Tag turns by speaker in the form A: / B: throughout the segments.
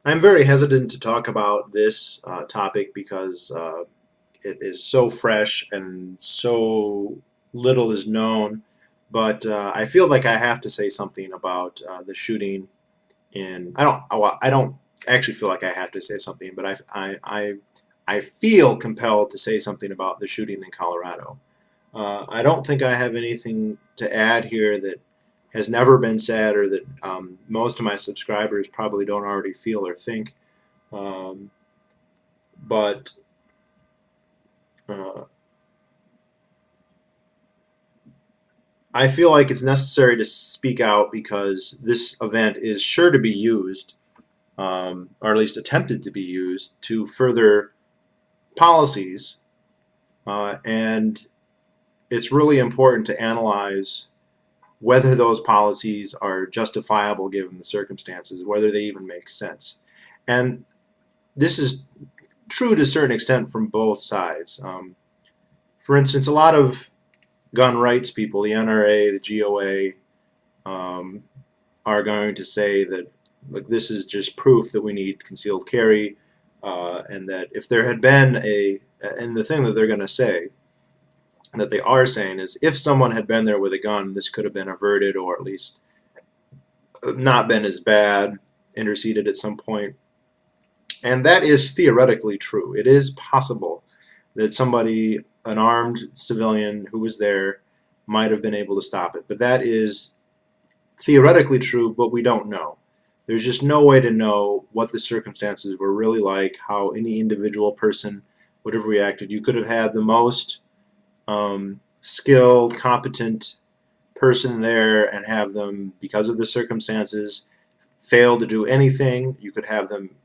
A: I'm very hesitant to talk about this topic because it is so fresh and so little is known. But I feel like I have to say something about the shooting in. I don't actually feel like I have to say something, but I feel compelled to say something about the shooting in Colorado. I don't think I have anything to add here that has never been said or that most of my subscribers probably don't already feel or think. Um, but uh, I feel like it's necessary to speak out because this event is sure to be used, or at least attempted to be used, to further policies. And it's really important to analyze whether those policies are justifiable given the circumstances, whether they even make sense. And this is true to a certain extent from both sides. For instance, a lot of gun rights people, the NRA, the GOA, um, are going to say that, look, this is just proof that we need concealed carry, and that if there had been and the thing that they're going to say, that they are saying is, if someone had been there with a gun, this could have been averted or at least not been as bad, interceded at some point. And that is theoretically true. It is possible that somebody, an armed civilian who was there, might have been able to stop it. But that is theoretically true, but we don't know. There's just no way to know what the circumstances were really like, how any individual person would have reacted. You could have had the most skilled, competent person there and have them, because of the circumstances, fail to do anything. You could have them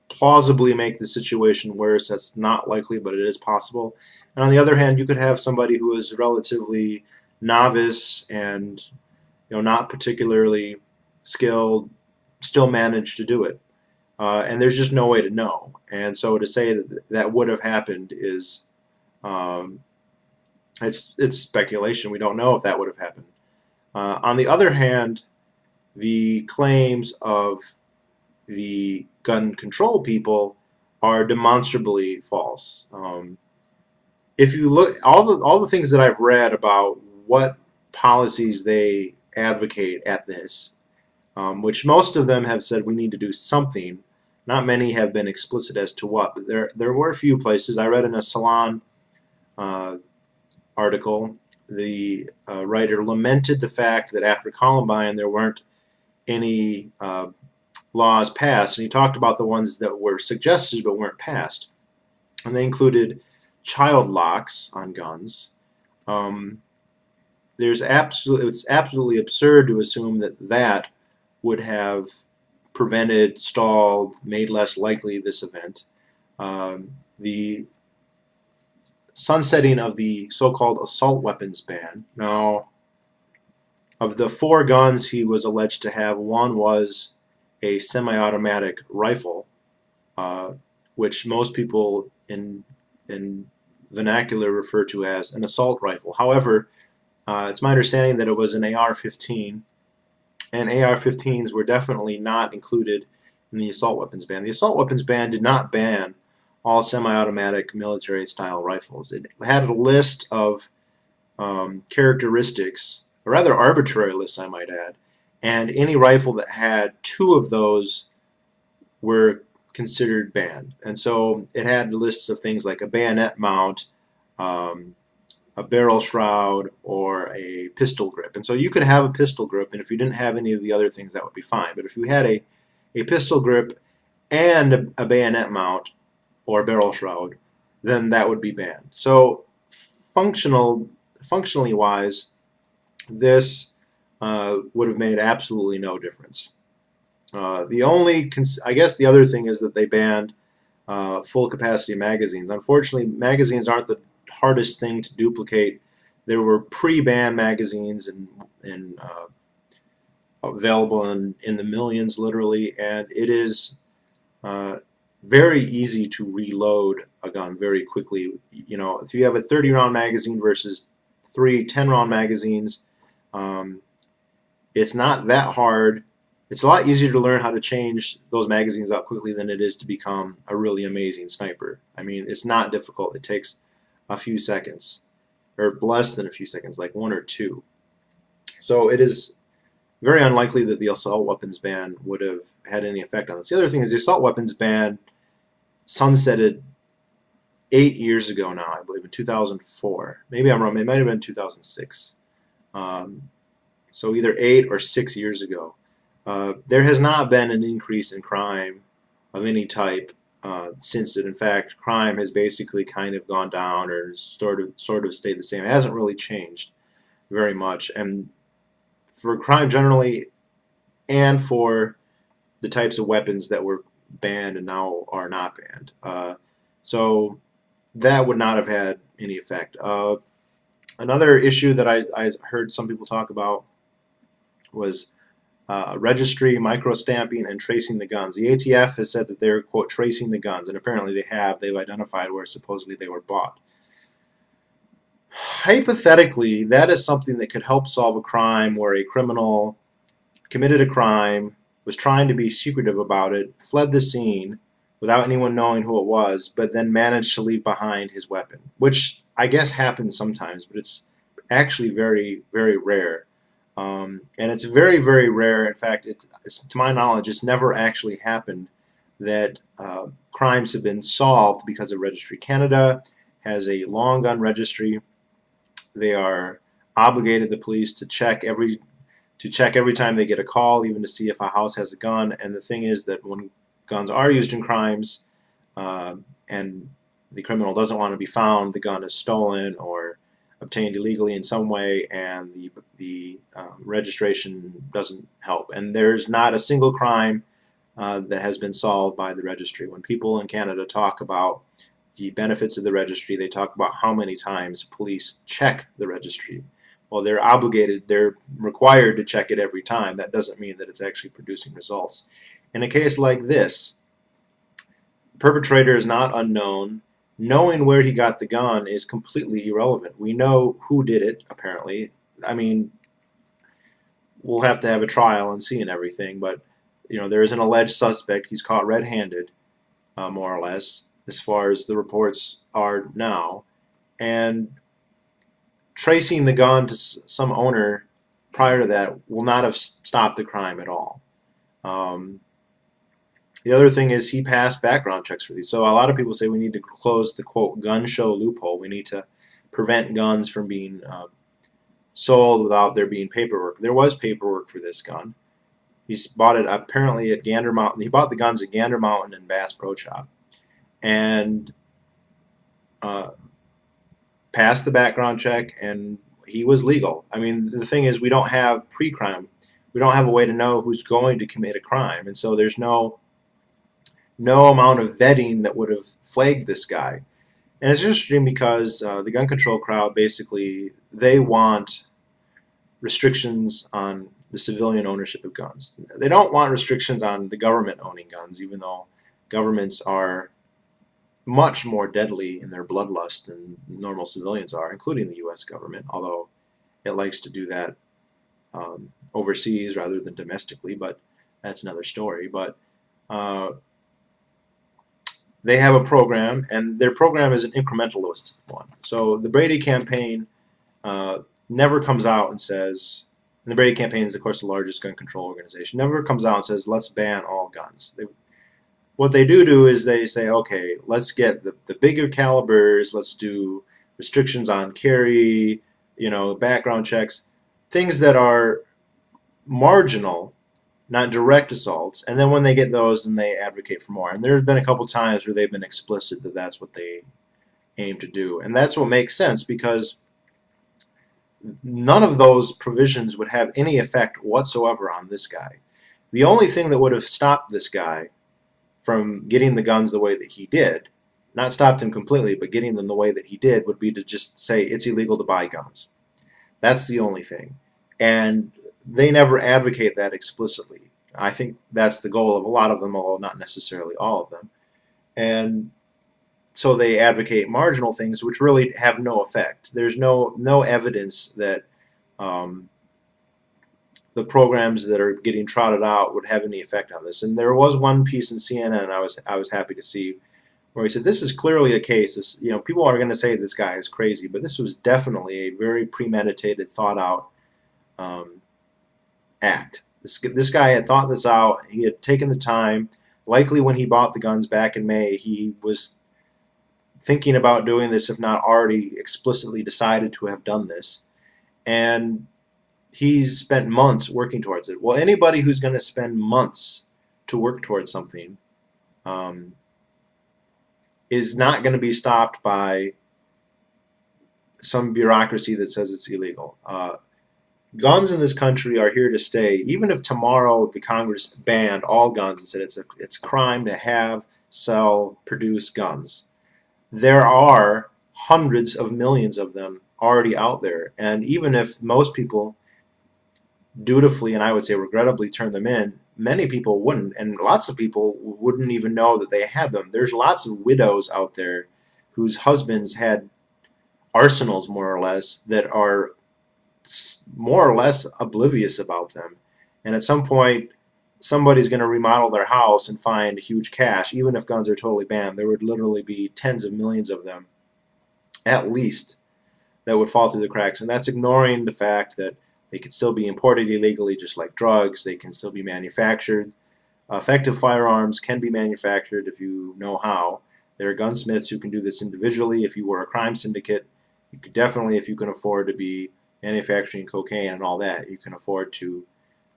A: plausibly make the situation worse. That's not likely, but it is possible. And on the other hand, you could have somebody who is relatively novice and not particularly skilled still manage to do it. And there's just no way to know. And so to say that that would have happened is um, it's speculation. We don't know if that would have happened. On the other hand, the claims of the gun control people are demonstrably false. If you look, all the things that I've read about what policies they advocate at this, which most of them have said we need to do something. Not many have been explicit as to what, but there were a few places. I read in a Salon uh, article, the writer lamented the fact that after Columbine there weren't any laws passed, and he talked about the ones that were suggested but weren't passed, and they included child locks on guns. Um, it's absolutely absurd to assume that would have prevented, stalled, made less likely this event. The sunsetting of the so-called assault weapons ban. Now, of the 4 guns he was alleged to have, one was a semi-automatic rifle, uh, which most people in vernacular refer to as an assault rifle. However, it's my understanding that it was an AR-15, and AR-15s were definitely not included in the assault weapons ban. The assault weapons ban did not ban all semi-automatic military-style rifles. It had a list of characteristics, a rather arbitrary list, I might add, and any rifle that had 2 of those were considered banned. And so it had lists of things like a bayonet mount, um, a barrel shroud, or a pistol grip. And so you could have a pistol grip, and if you didn't have any of the other things, that would be fine. But if you had a pistol grip and a bayonet mount or a barrel shroud, then that would be banned. So functionally wise, this would have made absolutely no difference. I guess the other thing is that they banned full capacity magazines. Unfortunately, magazines aren't the hardest thing to duplicate. There were pre-ban magazines and available in the millions, literally, and it is uh, very easy to reload a gun very quickly. If you have a 30-round magazine versus 3 10-round magazines, um, it's not that hard It's a lot easier to learn how to change those magazines out quickly than it is to become a really amazing sniper. I mean, it's not difficult. It takes a few seconds, or less than a few seconds, like 1 or 2. So it is very unlikely that the assault weapons ban would have had any effect on this. The other thing is the assault weapons ban sunsetted 8 years ago now, I believe, in 2004. Maybe I'm wrong. It might have been 2006. So either 8 or 6 years ago. There has not been an increase in crime of any type since it. In fact, crime has basically kind of gone down or sort of stayed the same. It hasn't really changed very much. And for crime generally, and for the types of weapons that were banned and now are not banned. So that would not have had any effect. Another issue that I heard some people talk about was registry, micro-stamping, and tracing the guns. The ATF has said that they're, quote, tracing the guns, and apparently they have. They've identified where supposedly they were bought. Hypothetically, that is something that could help solve a crime where a criminal committed a crime, was trying to be secretive about it, fled the scene without anyone knowing who it was, but then managed to leave behind his weapon, which I guess happens sometimes, but it's actually very, very rare. And it's very, very rare. In fact, to my knowledge, it's never actually happened that crimes have been solved because of registry. Canada has a long gun registry. They are obligated, the police, to check every time they get a call, even to see if a house has a gun. And the thing is that when guns are used in crimes and the criminal doesn't want to be found, the gun is stolen or obtained illegally in some way, and the registration doesn't help. And there's not a single crime that has been solved by the registry. When people in Canada talk about the benefits of the registry, they talk about how many times police check the registry. Well, they're obligated, they're required to check it every time. That doesn't mean that it's actually producing results. In a case like this, the perpetrator is not unknown. Knowing where he got the gun is completely irrelevant. We know who did it, apparently. I mean, we'll have to have a trial and see and everything, but there is an alleged suspect. He's caught red-handed, more or less, as far as the reports are now. And tracing the gun to some owner prior to that will not have stopped the crime at all. The other thing is he passed background checks for these. So a lot of people say we need to close the, quote, gun show loophole. We need to prevent guns from being sold without there being paperwork. There was paperwork for this gun. He's bought it apparently at Gander Mountain. He bought the guns at Gander Mountain and Bass Pro Shop. And passed the background check, and he was legal. I mean, the thing is, we don't have pre-crime. We don't have a way to know who's going to commit a crime, and so there's no amount of vetting that would have flagged this guy. And it's interesting because the gun control crowd, basically, they want restrictions on the civilian ownership of guns. They don't want restrictions on the government owning guns, even though governments are much more deadly in their bloodlust than normal civilians are, including the U.S. government, although it likes to do that overseas rather than domestically, but that's another story. But they have a program, and their program is an incrementalist one. So the Brady campaign never comes out and says, and the Brady campaign is, of course, the largest gun control organization, never comes out and says, let's ban all guns. What they do is they say, okay, let's get the bigger calibers, let's do restrictions on carry, background checks, things that are marginal, not direct assaults, and then when they get those, then they advocate for more. And there have been a couple times where they've been explicit that that's what they aim to do. And that's what makes sense, because none of those provisions would have any effect whatsoever on this guy. The only thing that would have stopped this guy from getting the guns the way that he did, not stopped him completely, but getting them the way that he did, would be to just say it's illegal to buy guns. That's the only thing. And they never advocate that explicitly. I think that's the goal of a lot of them, although not necessarily all of them. And so they advocate marginal things which really have no effect. There's no evidence that the programs that are getting trotted out would have any effect on this. And there was one piece in CNN I was happy to see where he said this is clearly a case. This, people are going to say this guy is crazy, but this was definitely a very premeditated, thought out um, act. This guy had thought this out. He had taken the time. Likely when he bought the guns back in May, he was thinking about doing this, if not already explicitly decided to have done this. And he's spent months working towards it. Well, anybody who's going to spend months to work towards something is not going to be stopped by some bureaucracy that says it's illegal. Guns in this country are here to stay. Even if tomorrow the Congress banned all guns and said it's a crime to have, sell, produce guns, there are hundreds of millions of them already out there. And even if most people dutifully, and I would say regrettably, turn them in, many people wouldn't, and lots of people wouldn't even know that they had them. There's lots of widows out there whose husbands had arsenals, more or less, that are more or less oblivious about them. And at some point, somebody's going to remodel their house and find huge cash. Even if guns are totally banned, there would literally be tens of millions of them, at least, that would fall through the cracks. And that's ignoring the fact that they can still be imported illegally, just like drugs. They can still be manufactured. Effective firearms can be manufactured if you know how. There are gunsmiths who can do this individually. If you were a crime syndicate, you could definitely, if you can afford to be manufacturing cocaine and all that, you can afford to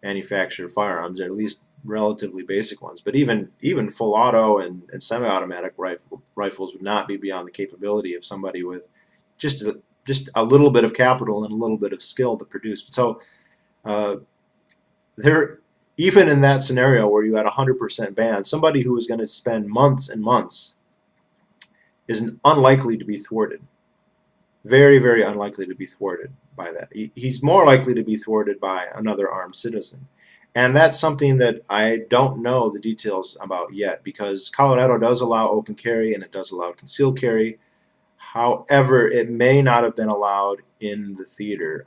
A: manufacture firearms, or at least relatively basic ones. But even full auto and semi-automatic rifles would not be beyond the capability of somebody with just a little bit of capital and a little bit of skill to produce. So there, even in that scenario where you had 100% ban, somebody who is going to spend months and months is unlikely to be thwarted. Very, very unlikely to be thwarted by that. He's more likely to be thwarted by another armed citizen. And that's something that I don't know the details about yet, because Colorado does allow open carry and it does allow concealed carry. However, it may not have been allowed in the theater.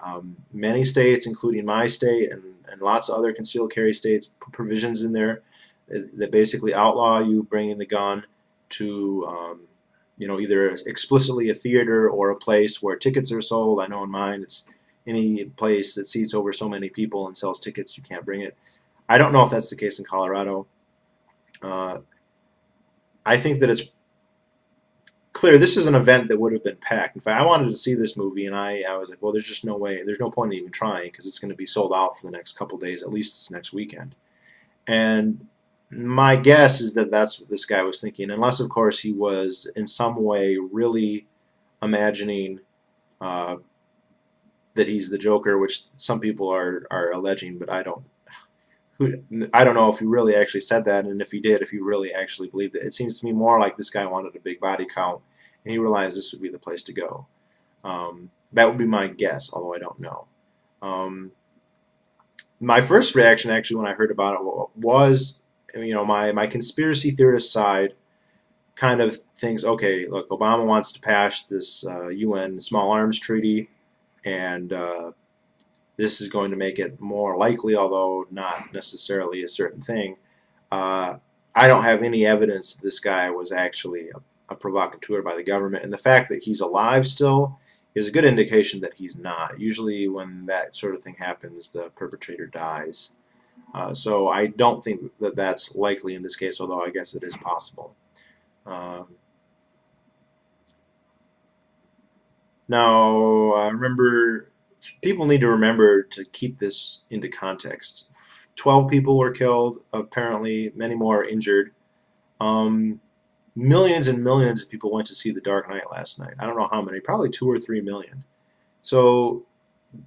A: Many states, including my state and lots of other concealed carry states, put provisions in there that basically outlaw you bringing the gun to either explicitly a theater or a place where tickets are sold. I know in mine it's any place that seats over so many people and sells tickets, you can't bring it. I don't know if that's the case in Colorado. I think that it's clear this is an event that would have been packed. In fact, I wanted to see this movie, and I was like, well, there's just no way. There's no point in even trying, because it's going to be sold out for the next couple days, at least this next weekend. And my guess is that that's what this guy was thinking, unless, of course, he was in some way really imagining that he's the Joker, which some people are alleging, but I don't know if he really actually said that, and if he did, if he really actually believed it. It seems to me more like this guy wanted a big body count, and he realized this would be the place to go. That would be my guess, although I don't know. My first reaction, actually, when I heard about it was, my conspiracy theorist side kind of thinks, okay, look, Obama wants to pass this UN small arms treaty, and this is going to make it more likely, although not necessarily a certain thing. I don't have any evidence that this guy was actually a provocateur by the government, and the fact that he's alive still is a good indication that he's not. Usually when that sort of thing happens, the perpetrator dies. So I don't think that that's likely in this case, although I guess it is possible. Now, remember, people need to remember to keep this into context. 12 people were killed, apparently many more are injured. Millions and millions of people went to see The Dark Knight last night. I don't know how many, probably 2 or 3 million. So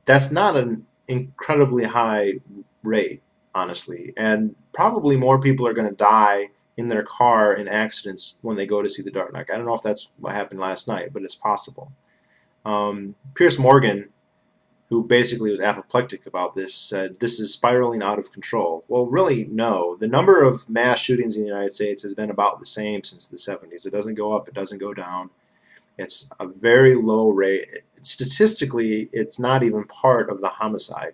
A: that's not an incredibly high rate, honestly. And probably more people are going to die in their car in accidents when they go to see The Dark Knight. I don't know if that's what happened last night, but it's possible. Piers Morgan, who basically was apoplectic about this, said this is spiraling out of control. Well, really, no. The number of mass shootings in the United States has been about the same since the 70s. It doesn't go up, it doesn't go down. It's a very low rate. Statistically, it's not even part of the homicide.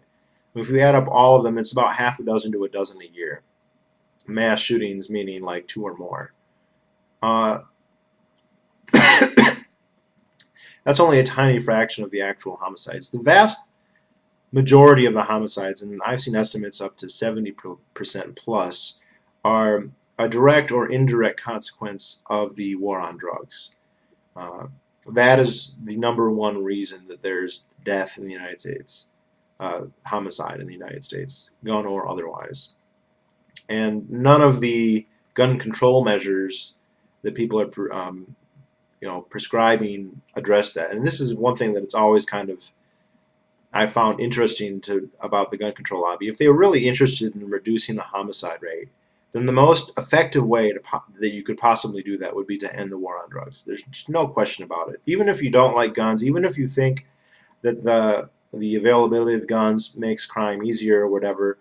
A: If you add up all of them, it's about half a dozen to a dozen a year. Mass shootings, meaning like 2 or more. That's only a tiny fraction of the actual homicides. The vast majority of the homicides, and I've seen estimates up to 70% plus, are a direct or indirect consequence of the war on drugs. Uh, that is the number one reason that there's death in the United States, homicide in the United States, gun or otherwise. And none of the gun control measures that people are prescribing address that. And this is one thing that it's always kind of I found interesting about the gun control lobby. If they were really interested in reducing the homicide rate, then the most effective way that you could possibly do that would be to end the war on drugs. There's just no question about it. Even if you don't like guns, even if you think that the availability of guns makes crime easier or whatever,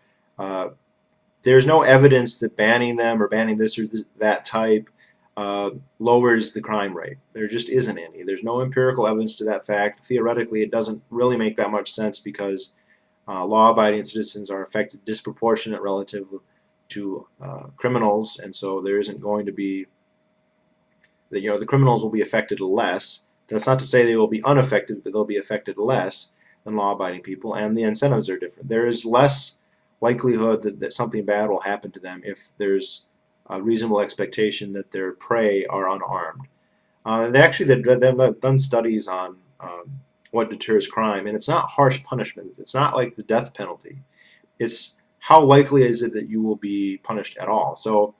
A: there's no evidence that banning them or banning this or that type lowers the crime rate. There just isn't any. There's no empirical evidence to that fact. Theoretically, it doesn't really make that much sense because law-abiding citizens are affected disproportionate relative to criminals, and so there isn't going to be the criminals will be affected less. That's not to say they will be unaffected, but they'll be affected less than law-abiding people, and the incentives are different. There is less likelihood that something bad will happen to them if there's a reasonable expectation that their prey are unarmed. They've done studies on what deters crime, and it's not harsh punishment. It's not like the death penalty. It's how likely is it that you will be punished at all. So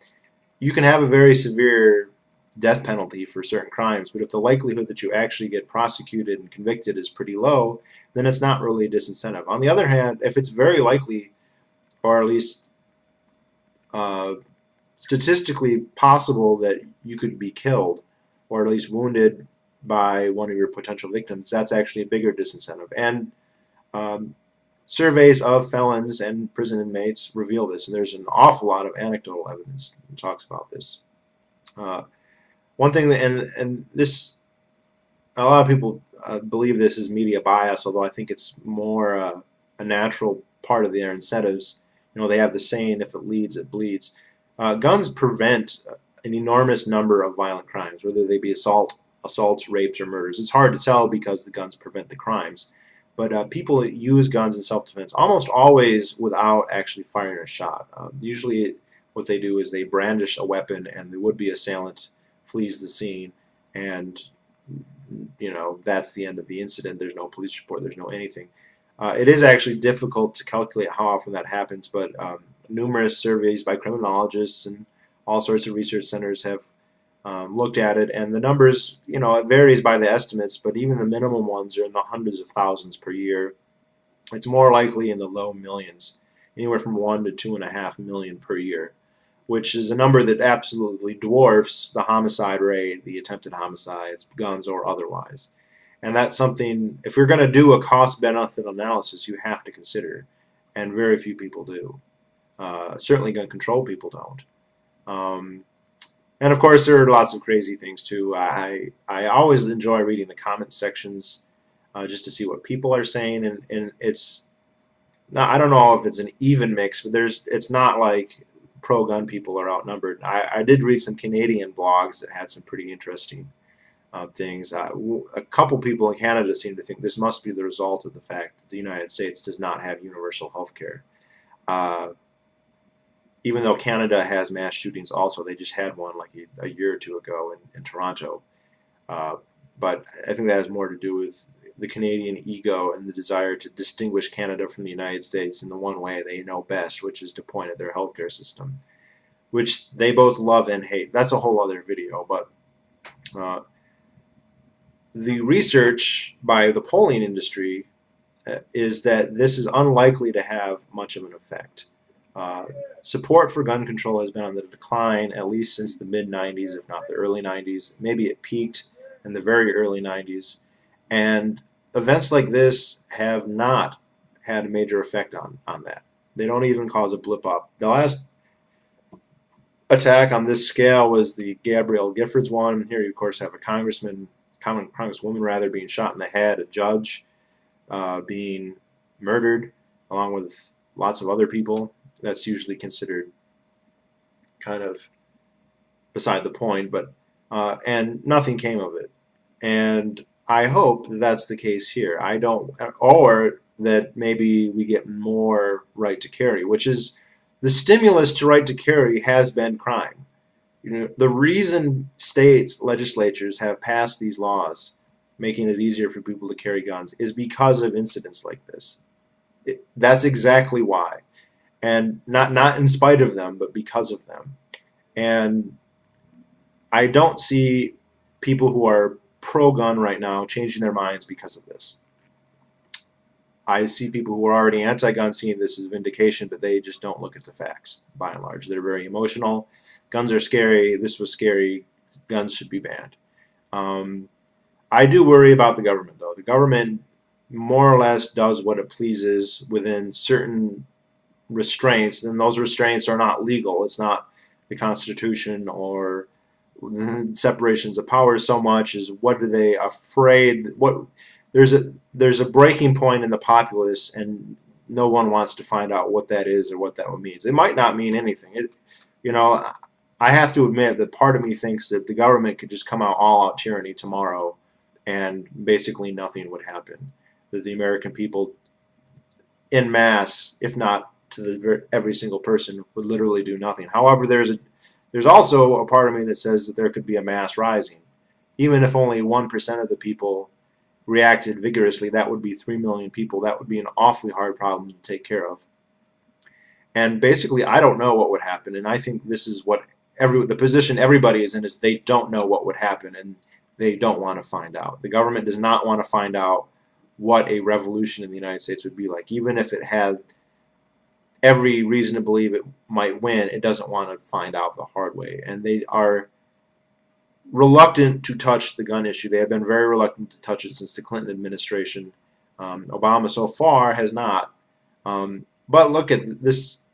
A: you can have a very severe death penalty for certain crimes, but if the likelihood that you actually get prosecuted and convicted is pretty low, then it's not really a disincentive. On the other hand, if it's very likely, or at least statistically possible that you could be killed or at least wounded by one of your potential victims, that's actually a bigger disincentive. And surveys of felons and prison inmates reveal this, and there's an awful lot of anecdotal evidence that talks about this. One thing that, and this, a lot of people believe this is media bias, although I think it's more a natural part of their incentives. They have the saying, if it leads, it bleeds. Guns prevent an enormous number of violent crimes, whether they be assaults, rapes, or murders. It's hard to tell because the guns prevent the crimes. But people use guns in self-defense almost always without actually firing a shot. Usually what they do is they brandish a weapon and the would-be assailant flees the scene, and that's the end of the incident. There's no police report. There's no anything. It is actually difficult to calculate how often that happens, but numerous surveys by criminologists and all sorts of research centers have looked at it, and the numbers, it varies by the estimates, but even the minimum ones are in the hundreds of thousands per year. It's more likely in the low millions, anywhere from 1 to 2.5 million per year, which is a number that absolutely dwarfs the homicide rate, the attempted homicides, guns or otherwise. And that's something, if you're going to do a cost-benefit analysis, you have to consider, and very few people do. Certainly gun control people don't. And of course, there are lots of crazy things too. I always enjoy reading the comment sections just to see what people are saying, and it's not, I don't know if it's an even mix, but it's not like pro-gun people are outnumbered. I did read some Canadian blogs that had some pretty interesting things. A couple people in Canada seem to think this must be the result of the fact that the United States does not have universal health care. Even though Canada has mass shootings also, they just had one like a year or two ago in Toronto. But I think that has more to do with the Canadian ego and the desire to distinguish Canada from the United States in the one way they know best, which is to point at their healthcare system, which they both love and hate. That's a whole other video, but the research by the polling industry is that this is unlikely to have much of an effect. Support for gun control has been on the decline at least since the mid-90s, if not the early 90s. Maybe it peaked in the very early 90s. And events like this have not had a major effect on that. They don't even cause a blip up. The last attack on this scale was the Gabrielle Giffords one. Here you, of course, have a congresswoman rather, being shot in the head, a judge being murdered. along with lots of other people, that's usually considered kind of beside the point, but and nothing came of it. And I hope that that's the case here. I don't, or that maybe we get more right to carry, which is the stimulus to right to carry has been crime. You know, the reason states legislatures have passed these laws making it easier for people to carry guns is because of incidents like this. That's exactly why, and not in spite of them, but because of them. And I don't see people who are pro-gun right now changing their minds because of this. I see people who are already anti-gun seeing this as vindication, but they just don't look at the facts, by and large. They're very emotional. Guns are scary. This was scary. Guns should be banned. Um, I do worry about the government, though. The government more or less does what it pleases within certain restraints, and those restraints are not legal. It's not the Constitution or separations of powers so much as what are they afraid, what there's a breaking point in the populace, and no one wants to find out what that is or what that means. It might not mean anything. You know, I have to admit that part of me thinks that the government could just come out all out tyranny tomorrow and basically nothing would happen. That the American people in mass, if not to every single person, would literally do nothing. However, there's also a part of me that says that there could be a mass rising. Even if only 1% of the people reacted vigorously, that would be 3 million people. That would be an awfully hard problem to take care of. And basically, I don't know what would happen, and I think this is what the position everybody is in, is they don't know what would happen, and they don't want to find out. The government does not want to find out what a revolution in the United States would be like. Even if it had every reason to believe it might win, it doesn't want to find out the hard way. And they are reluctant to touch the gun issue. They have been very reluctant to touch it since the Clinton administration. Obama so far has not. But look at this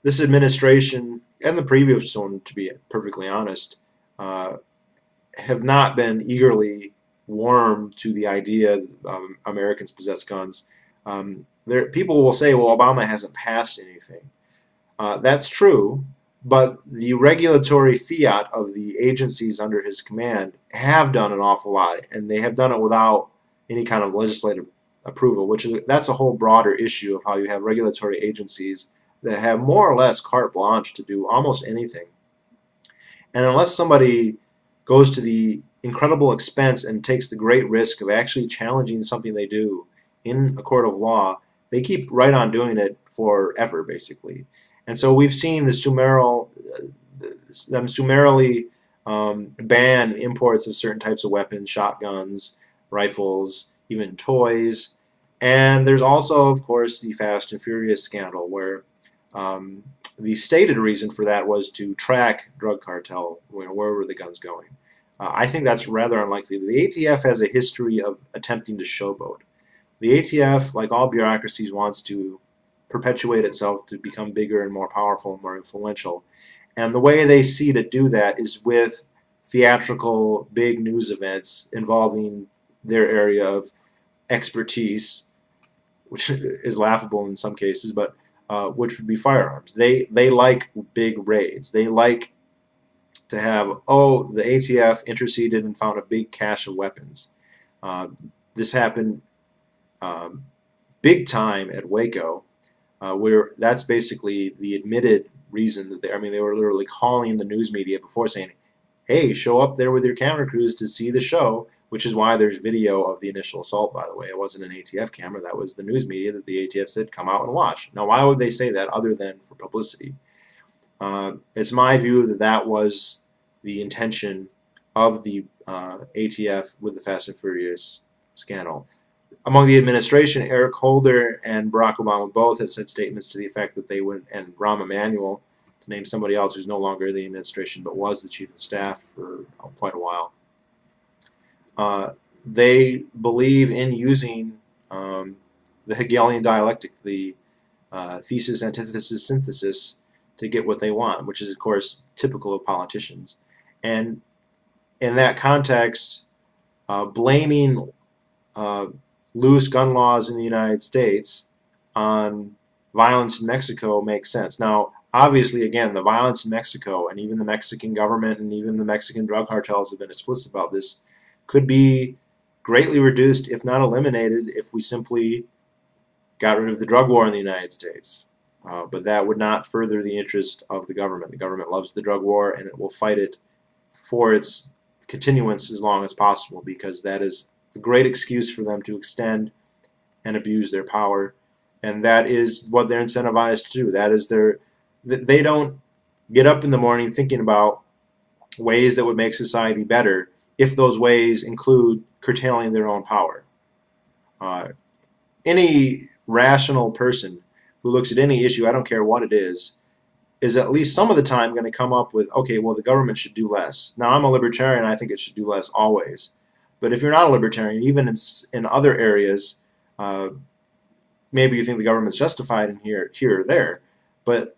A: administration and the previous one, to be perfectly honest, have not been eagerly warm to the idea Americans possess guns. People will say, well, Obama hasn't passed anything. That's true, but the regulatory fiat of the agencies under his command have done an awful lot, and they have done it without any kind of legislative approval, that's a whole broader issue of how you have regulatory agencies that have more or less carte blanche to do almost anything. And unless somebody goes to the incredible expense and takes the great risk of actually challenging something they do in a court of law, they keep right on doing it forever, basically. And so we've seen them summarily ban imports of certain types of weapons, shotguns, rifles, even toys. And there's also, of course, the Fast and Furious scandal, where the stated reason for that was to track drug cartel, where were the guns going. I think that's rather unlikely. The ATF has a history of attempting to showboat. The ATF, like all bureaucracies, wants to perpetuate itself to become bigger and more powerful and more influential. And the way they see to do that is with theatrical big news events involving their area of expertise, which is laughable in some cases, but which would be firearms. They like big raids. They like to have, oh, the ATF interceded and found a big cache of weapons. This happened big time at Waco, where that's basically the admitted reason that they were literally calling the news media before saying, hey, show up there with your camera crews to see the show, which is why there's video of the initial assault, by the way. It wasn't an ATF camera. That was the news media that the ATF said, come out and watch. Now, why would they say that other than for publicity? It's my view that that was the intention of the ATF with the Fast and Furious scandal. Among the administration, Eric Holder and Barack Obama both have said statements to the effect that they would, and Rahm Emanuel, to name somebody else who's no longer in the administration but was the chief of staff for quite a while. They believe in using the Hegelian dialectic, the thesis, antithesis, synthesis, to get what they want, which is, of course, typical of politicians. And in that context, blaming loose gun laws in the United States on violence in Mexico makes sense. Now, obviously, again, the violence in Mexico and even the Mexican government and even the Mexican drug cartels have been explicit about this, could be greatly reduced, if not eliminated, if we simply got rid of the drug war in the United States. But that would not further the interest of the government. The government loves the drug war, and it will fight it for its continuance as long as possible, because that is a great excuse for them to extend and abuse their power, and that is what they're incentivized to do. That is they don't get up in the morning thinking about ways that would make society better if those ways include curtailing their own power. Uh, any rational person who looks at any issue, I don't care what it is at least some of the time going to come up with, okay, well, the government should do less. Now, I'm a libertarian. I think it should do less always. But if you're not a libertarian, even in other areas, uh, maybe you think the government's justified in here or there, but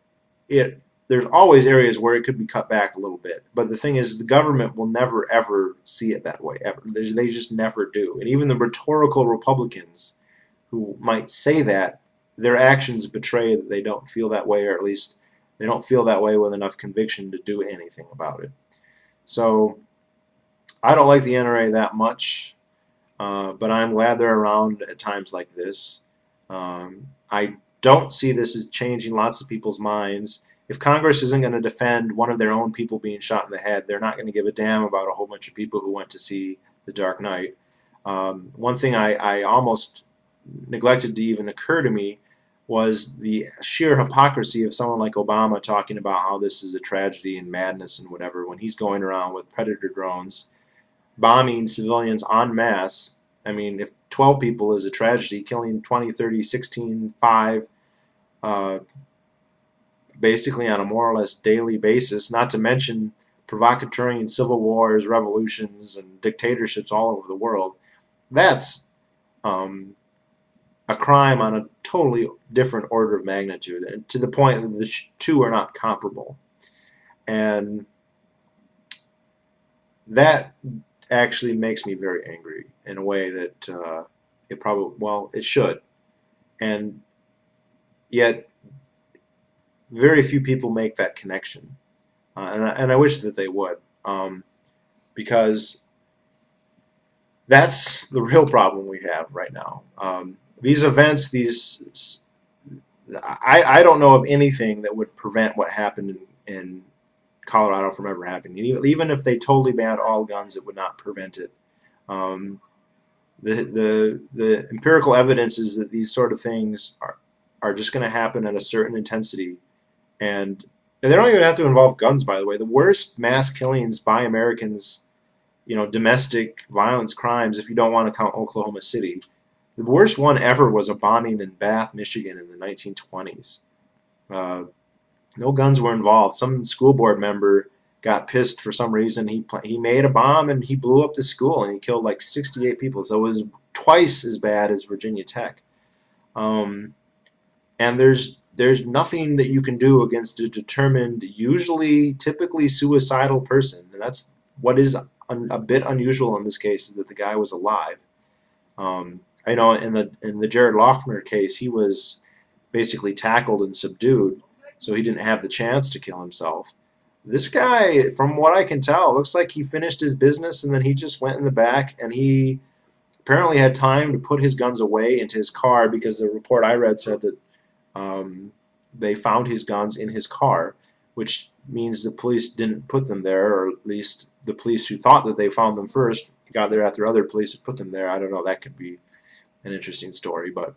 A: there's always areas where it could be cut back a little bit. But the thing is, the government will never ever see it that way ever. They just never do. And even the rhetorical Republicans who might say that, their actions betray that they don't feel that way, or at least they don't feel that way with enough conviction to do anything about it. So I don't like the NRA that much, but I'm glad they're around at times like this. I don't see this as changing lots of people's minds. If Congress isn't going to defend one of their own people being shot in the head, they're not going to give a damn about a whole bunch of people who went to see The Dark Knight. One thing I almost neglected to even occur to me was the sheer hypocrisy of someone like Obama talking about how this is a tragedy and madness and whatever, when he's going around with Predator drones bombing civilians en masse. I mean, if 12 people is a tragedy, killing 20, 30, 16, 5, basically on a more or less daily basis, not to mention provocateur civil wars, revolutions, and dictatorships all over the world, that's a crime on a totally different order of magnitude, and to the point that the two are not comparable. And that actually makes me very angry in a way that it probably, well, it should. And yet, very few people make that connection. And I wish that they would, because that's the real problem we have right now. These events, I don't know of anything that would prevent what happened in Colorado from ever happening. Even if they totally banned all guns, it would not prevent it. The empirical evidence is that these sort of things are just going to happen at a certain intensity, and they don't even have to involve guns. By the way, the worst mass killings by Americans, domestic violence crimes, if you don't want to count Oklahoma City, the worst one ever was a bombing in Bath, Michigan in the 1920s. No guns were involved. Some school board member got pissed for some reason. He made a bomb and he blew up the school and he killed like 68 people. So it was twice as bad as Virginia Tech. And there's nothing that you can do against a determined, typically suicidal person. And that's what is a bit unusual in this case, is that the guy was alive. I know in the Jared Loughner case, he was basically tackled and subdued, so he didn't have the chance to kill himself. This guy, from what I can tell, looks like he finished his business and then he just went in the back, and he apparently had time to put his guns away into his car, because the report I read said that they found his guns in his car, which means the police didn't put them there, or at least the police who thought that they found them first got there after other police had put them there. I don't know, that could be an interesting story, but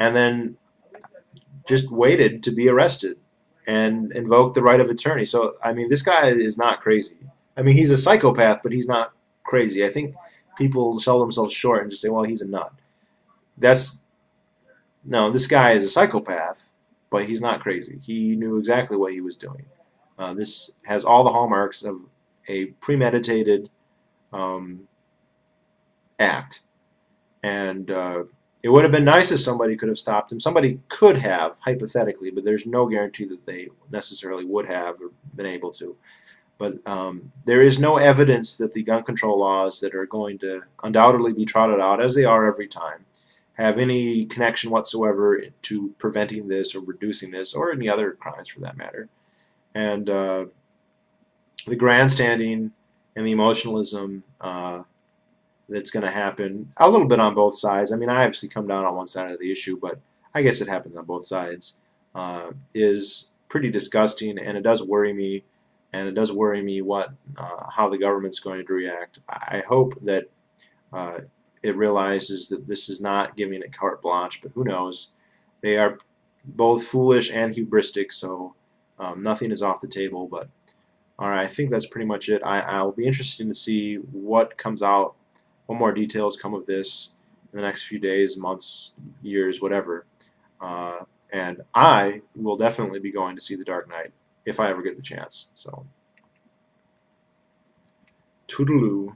A: and then just waited to be arrested and invoked the right of attorney. So, I mean, this guy is not crazy. I mean, he's a psychopath, but he's not crazy. I think people sell themselves short and just say, well, he's a nut. No, this guy is a psychopath, but he's not crazy. He knew exactly what he was doing. This has all the hallmarks of a premeditated act. And it would have been nice if somebody could have stopped him. Somebody could have, hypothetically, but there's no guarantee that they necessarily would have or been able to. But there is no evidence that the gun control laws that are going to undoubtedly be trotted out, as they are every time, have any connection whatsoever to preventing this or reducing this or any other crimes for that matter. And the grandstanding and the emotionalism that's going to happen a little bit on both sides. I mean, I obviously come down on one side of the issue, but I guess it happens on both sides, is pretty disgusting, and it does worry me. And it does worry me how the government's going to react. I hope that uh, it realizes that this is not giving it carte blanche, but who knows? They are both foolish and hubristic, so nothing is off the table. But all right, I think that's pretty much it. I'll be interested to see what comes out, what more details come of this in the next few days, months, years, whatever. And I will definitely be going to see The Dark Knight if I ever get the chance. So, toodaloo.